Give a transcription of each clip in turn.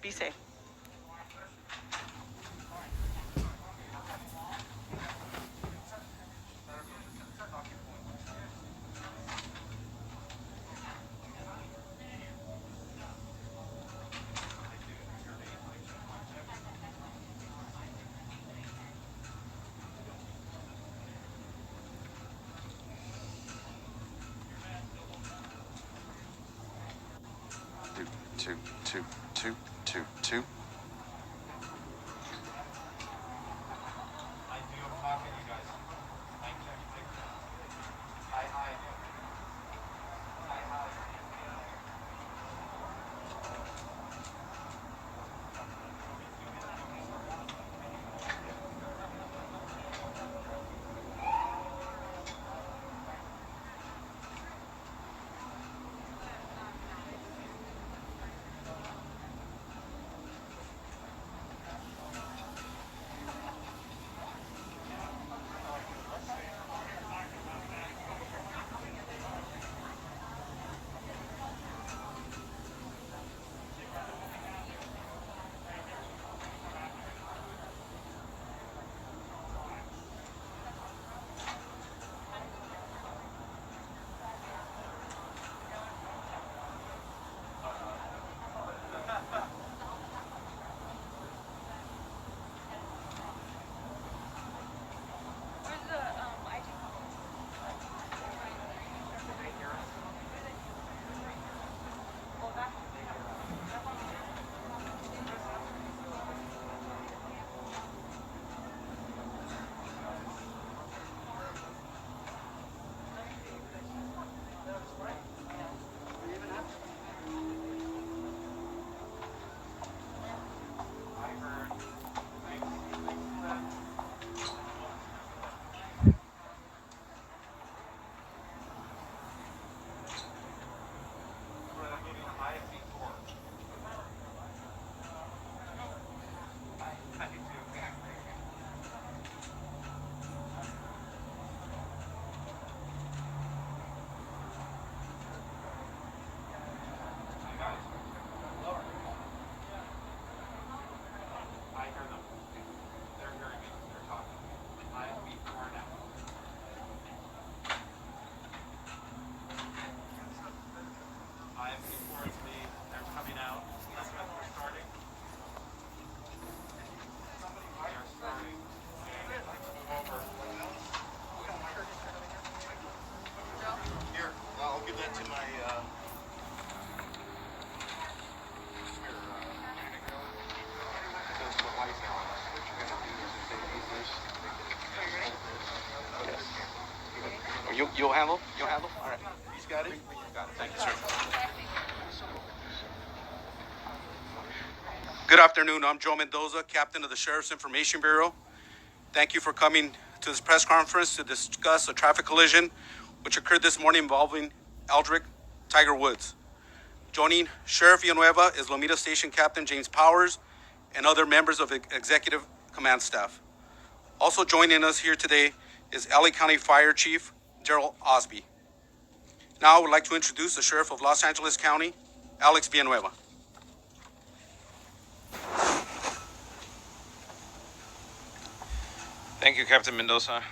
Be safe. Two. You'll handle? You'll handle? All right. He's got it? Got it. Thank you, sir. Good afternoon. I'm Joe Mendoza, Captain of the Sheriff's Information Bureau. Thank you for coming to this press conference to discuss a traffic collision which occurred this morning involving Eldrick Tiger Woods. Joining Sheriff Villanueva is Lomita Station Captain James Powers and other members of the Executive Command Staff. Also joining us here today is LA County Fire Chief Gerald Osby. Now I would like to introduce the Sheriff of Los Angeles County, Alex Villanueva. Thank you, Captain Mendoza.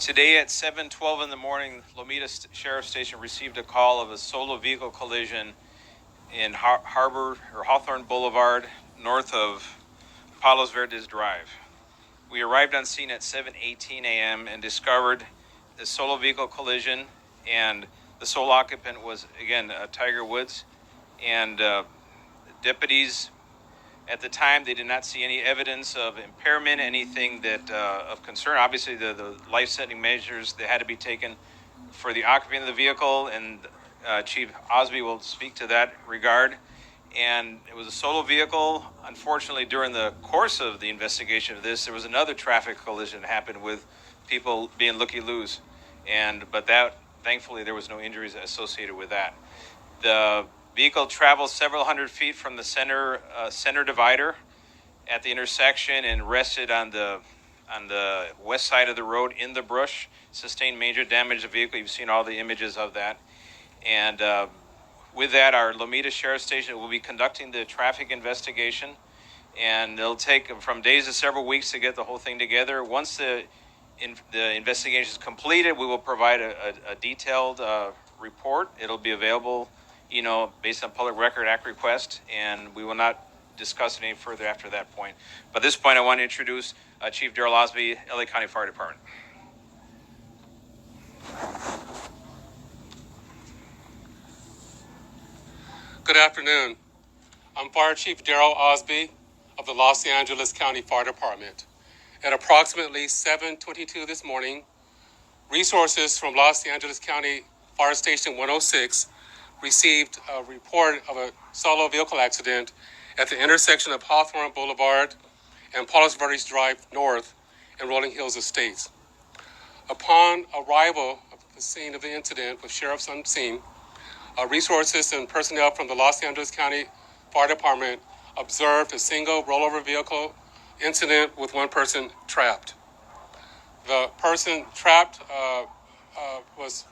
Today at 7:12 in the morning, Lomita Sheriff Station received a call of a solo vehicle collision in Hawthorne Boulevard, north of Palos Verdes Drive. We arrived on scene at 7:18 a.m. and discovered the solo vehicle collision, and the sole occupant was, again, Tiger Woods. And deputies, at the time, they did not see any evidence of impairment, anything that of concern. Obviously, the life-saving measures that had to be taken for the occupant of the vehicle, and Chief Osby will speak to that regard. And it was a solo vehicle. Unfortunately, during the course of the investigation of this, there was another traffic collision that happened with people being looky-loos. But that, thankfully, there was no injuries associated with that. The vehicle traveled several hundred feet from the center divider at the intersection and rested on the west side of the road in the brush. Sustained major damage to the vehicle. You've seen all the images of that. And with that, our Lomita Sheriff Station will be conducting the traffic investigation, and it'll take from days to several weeks to get the whole thing together. Once the investigation is completed, we will provide a detailed report. It'll be available, based on Public Record Act request, and we will not discuss it any further after that point. But at this point, I want to introduce Chief Darrell Osby, LA County Fire Department. Good afternoon. I'm Fire Chief Darrell Osby of the Los Angeles County Fire Department. At approximately 7:22 this morning, resources from Los Angeles County Fire Station 106 received a report of a solo vehicle accident at the intersection of Hawthorne Boulevard and Palos Verdes Drive North in Rolling Hills Estates. Upon arrival at the scene of the incident with sheriffs on scene, resources and personnel from the Los Angeles County Fire Department observed a single rollover vehicle incident with one person trapped. The person trapped was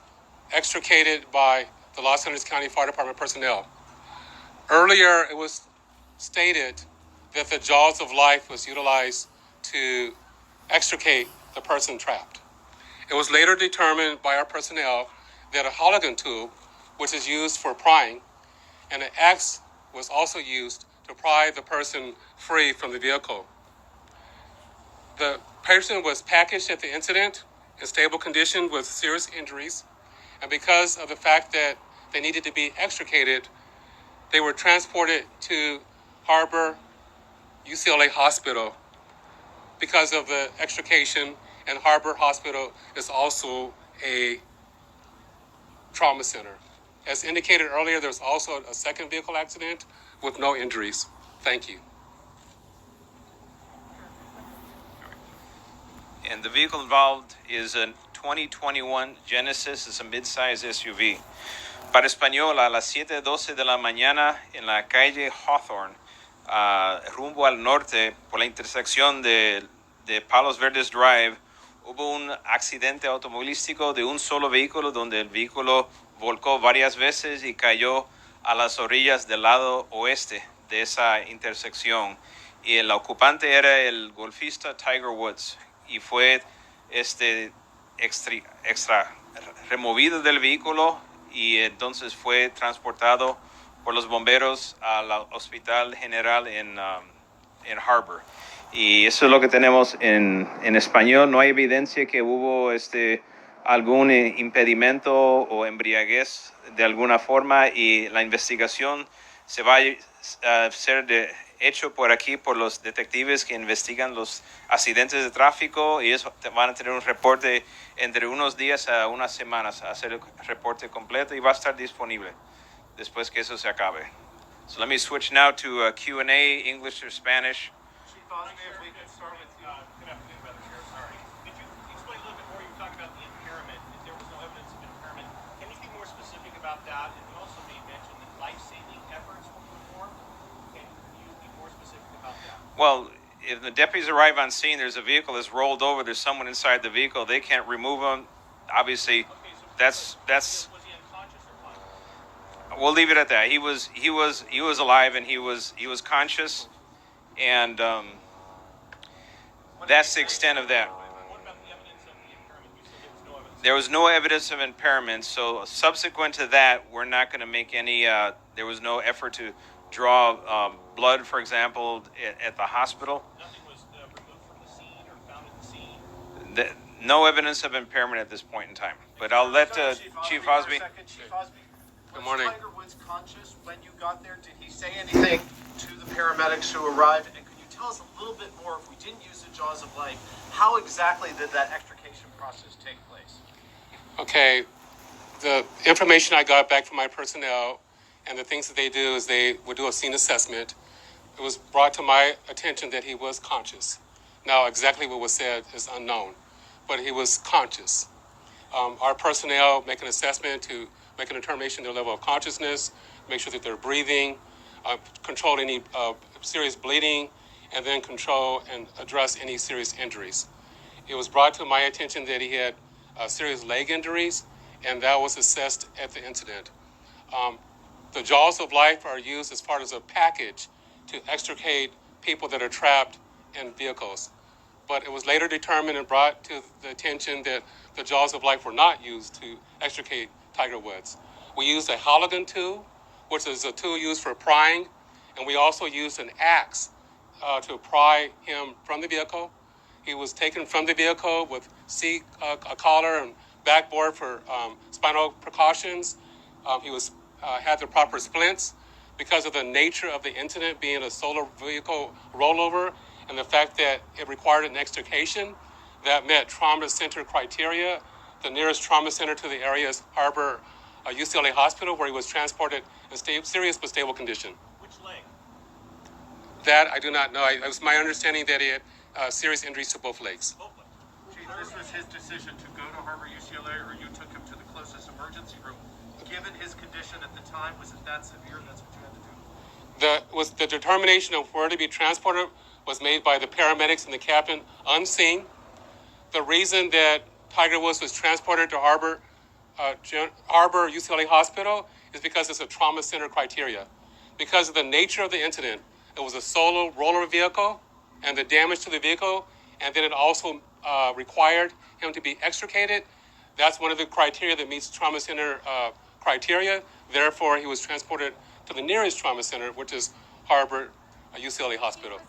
extricated by the Los Angeles County Fire Department personnel. Earlier, it was stated that the jaws of life was utilized to extricate the person trapped. It was later determined by our personnel that a Halligan tube, which is used for prying, and an axe was also used to pry the person free from the vehicle. The person was packaged at the incident in stable condition with serious injuries, and because of the fact that they needed to be extricated, they were transported to Harbor UCLA Hospital. Because of the extrication, and Harbor Hospital is also a trauma center. As indicated earlier, there's also a second vehicle accident with no injuries. Thank you. And the vehicle involved is a 2021 Genesis. It's a mid-size SUV. Para español, a las 7:12 de la mañana en la calle Hawthorne, rumbo al norte, por la intersección de Palos Verdes Drive, hubo un accidente automovilístico de un solo vehículo donde el vehículo volcó varias veces y cayó a las orillas del lado oeste de esa intersección. Y el ocupante era el golfista Tiger Woods y fue removido del vehículo y entonces fue transportado por los bomberos al Hospital General en Harbor. Y eso es lo que tenemos en español. No hay evidencia que hubo algún impedimento o embriaguez de alguna forma, y la investigación se va a ser hecho por aquí por los detectives que investigan los accidentes de tráfico, y ellos van a tener un reporte entre unos días a unas semanas, a hacer el reporte completo, y va a estar disponible después que eso se acabe. So let me switch now to Q&A, English or Spanish. If we could start with, good afternoon, Brother Sheriff. Sorry. Could you explain a little bit more? You talked about the impairment. If there was no evidence of impairment, can you be more specific about that? And you also made mention that life-saving efforts were performed. Can you be more specific about that? Well, if the deputies arrive on scene, there's a vehicle that's rolled over, there's someone inside the vehicle, they can't remove them. Obviously, Okay, so that's was he unconscious or conscious? we'll leave it at that. He was alive, and he was conscious, and that's the extent of that. What about the evidence of the impairment? You said There was no evidence of impairment, so subsequent to that, we're not going to make any. There was no effort to draw blood, for example, at the hospital. nothing was removed from the scene or found at the scene? No evidence of impairment at this point in time. But I'll let Chief Osby. Chief Osby, Good morning. was Tiger Woods conscious when you got there? Did he say anything to the paramedics who arrived? And could you tell us a little bit more, if we didn't use the jaws of life, how exactly did that extrication process take place? Okay, the information I got back from my personnel and the things that they do is they would do a scene assessment. It was brought to my attention that he was conscious. Now, exactly what was said is unknown, but he was conscious. Our personnel make an assessment to make a determination of their level of consciousness, make sure that they're breathing, control any serious bleeding, and then control and address any serious injuries. It was brought to my attention that he had serious leg injuries, and that was assessed at the incident. The jaws of life are used as part of a package to extricate people that are trapped in vehicles. But it was later determined and brought to the attention that the jaws of life were not used to extricate Tiger Woods. We used a Halligan tool, which is a tool used for prying, and we also used an axe to pry him from the vehicle. He was taken from the vehicle with a collar and backboard for spinal precautions. He was had the proper splints. Because of the nature of the incident being a solo vehicle rollover and the fact that it required an extrication that met trauma center criteria, the nearest trauma center to the area is Harbor UCLA Hospital, where he was transported in serious but stable condition. Which leg? That I do not know. It was my understanding that he had serious injuries to both legs. Both legs. Chief, this was his decision to go to Harbor UCLA, or you took him to the closest emergency room. Given his condition at the time, was it that severe? That's what you had to do. The determination of where to be transported was made by the paramedics and the captain unseen. The reason that Tiger Woods was transported to Harbor UCLA Hospital is because it's a trauma center criteria. Because of the nature of the incident, it was a solo roller vehicle and the damage to the vehicle, and then it also required him to be extricated. That's one of the criteria that meets trauma center criteria. Therefore, he was transported to the nearest trauma center, which is Harbor UCLA Hospital.